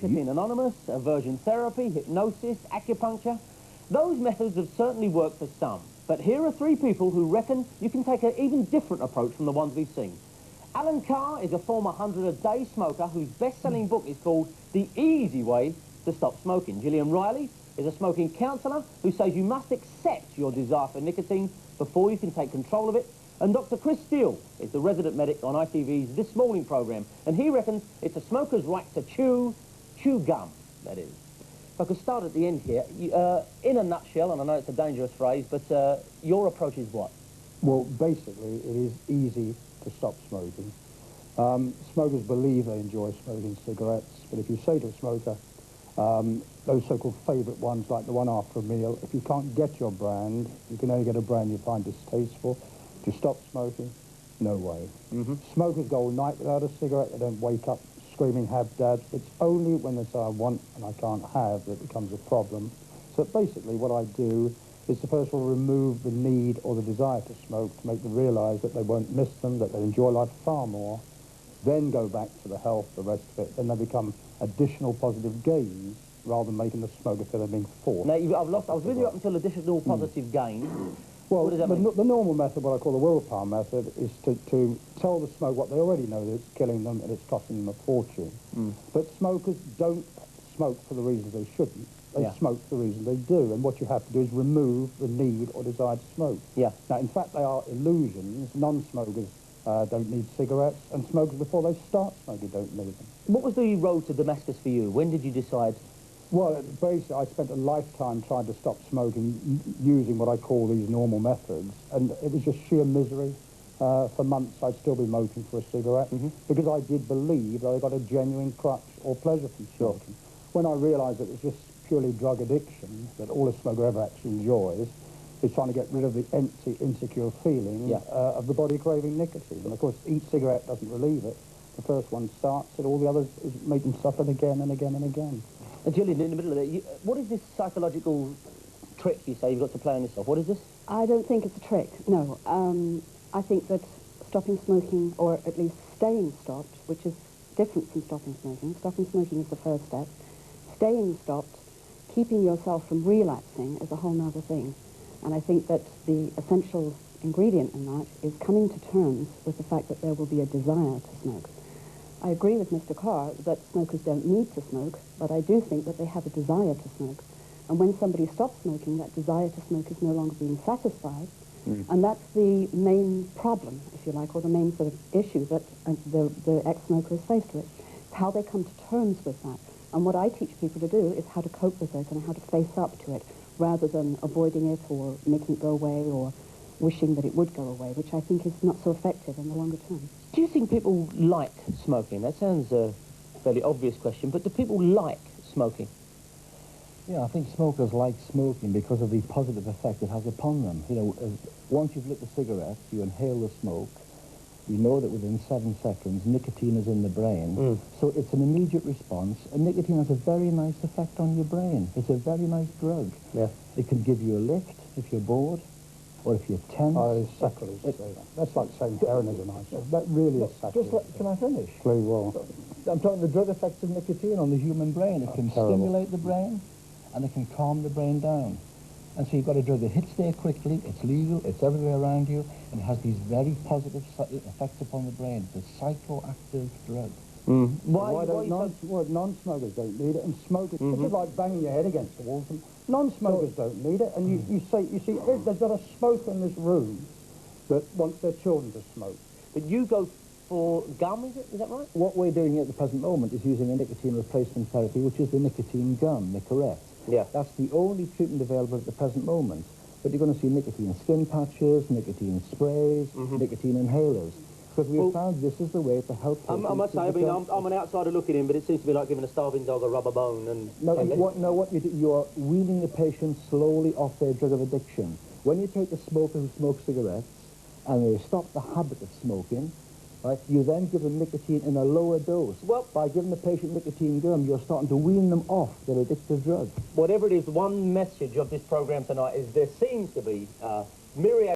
Nicotine Anonymous, aversion therapy, hypnosis, acupuncture. Those methods have certainly worked for some. But here are three people who reckon you can take an even different approach from the ones we've seen. Alan Carr is a former 100-a-day smoker whose best-selling book is called The Easy Way to Stop Smoking. Gillian Riley is a smoking counsellor who says you must accept your desire for nicotine before you can take control of it. And Dr. Chris Steele is the resident medic on ITV's This Morning programme, and he reckons it's a smoker's right to chew gum, that is. If I could start at the end here, in a nutshell, and I know it's a dangerous phrase, but your approach is what? Well, basically, it is easy to stop smoking. Smokers believe they enjoy smoking cigarettes, but if you say to a smoker, those so-called favourite ones, like the one after a meal, if you can't get your brand, you can only get a brand you find distasteful. To stop smoking, no way. Smokers go all night without a cigarette. They don't wake up screaming, have dad. It's only when they say, I want and I can't have, that it becomes a problem. So basically what I do is to first of all remove the need or the desire to smoke, to make them realise that they won't miss them, that they enjoy life far more, then go back to the health, the rest of it, then they become additional positive gains rather than making the smoker feel they're being forced. Now, I was with you up until additional positive gains. Well, what does that mean? The normal method, what I call the willpower method, is to tell the smoker what they already know, that it's killing them and it's costing them a fortune. But smokers don't smoke for the reasons they shouldn't. They smoke for the reason they do, and what you have to do is remove the need or desire to smoke. Now, in fact, they are illusions. Non-smokers don't need cigarettes, and smokers, before they start smoking, don't need them. What was the road to Damascus for you? When did you decide? Well, basically, I spent a lifetime trying to stop smoking using what I call these normal methods, and it was just sheer misery. For months, I'd still be smoking for a cigarette, because I did believe that I got a genuine crutch or pleasure from smoking. When I realised that it was just purely drug addiction, that all a smoker ever actually enjoys, is trying to get rid of the empty, insecure feeling of the body craving nicotine. And of course, each cigarette doesn't relieve it. The first one starts it, all the others make them suffer again and again and again. Gillian, in the middle of it, what is this psychological trick you say you've got to play on yourself? What is this? I don't think it's a trick, no. I think that stopping smoking, or at least staying stopped, which is different from stopping smoking. Stopping smoking is the first step. Staying stopped, keeping yourself from relapsing, is a whole other thing. And I think that the essential ingredient in that is coming to terms with the fact that there will be a desire to smoke. I agree with Mr. Carr that smokers don't need to smoke, but I do think that they have a desire to smoke. And when somebody stops smoking, that desire to smoke is no longer being satisfied. And that's the main problem, if you like, or the main sort of issue that the ex-smoker is faced with. It's how they come to terms with that. And what I teach people to do is how to cope with it and how to face up to it, rather than avoiding it or making it go away or wishing that it would go away, which I think is not so effective in the longer term. Do you think people like smoking? That sounds a fairly obvious question, but do people like smoking? Yeah, I think smokers like smoking because of the positive effect it has upon them. You know, once you've lit the cigarette, you inhale the smoke, you know that within 7 seconds nicotine is in the brain, so it's an immediate response, and nicotine has a very nice effect on your brain. It's a very nice drug. It can give you a lift if you're bored, or if you're tense. Oh, it's sacrilege to say that. That's like saying heroin is a nice drug. That really is sacrilege. Can I finish? Please, well. I'm talking the drug effects of nicotine on the human brain. It can stimulate the brain, and it can calm the brain down. And so you've got a drug that hits there quickly, it's legal, it's everywhere around you, and it has these very positive effects upon the brain. It's a psychoactive drug. Why don't non-smokers don't need it, and smokers, it's just like banging your head against the wall. Non-smokers don't need it, and you see, there's not a smoker in this room that wants their children to smoke. But you go for gum, is that right? What we're doing here at the present moment is using a nicotine replacement therapy, which is the nicotine gum, they're correct. That's the only treatment available at the present moment. But you're going to see nicotine skin patches, nicotine sprays, nicotine inhalers. Because we have found this is the way to help patients. I must say, I'm an outsider looking in, but it seems to be like giving a starving dog a rubber bone. And what you do, you're weaning the patient slowly off their drug of addiction. When you take a smoker who smokes cigarettes, and they stop the habit of smoking, right, you then give them nicotine in a lower dose. Well, by giving the patient nicotine gum, you're starting to wean them off their addictive drug. Whatever it is, one message of this programme tonight is there seems to be myriad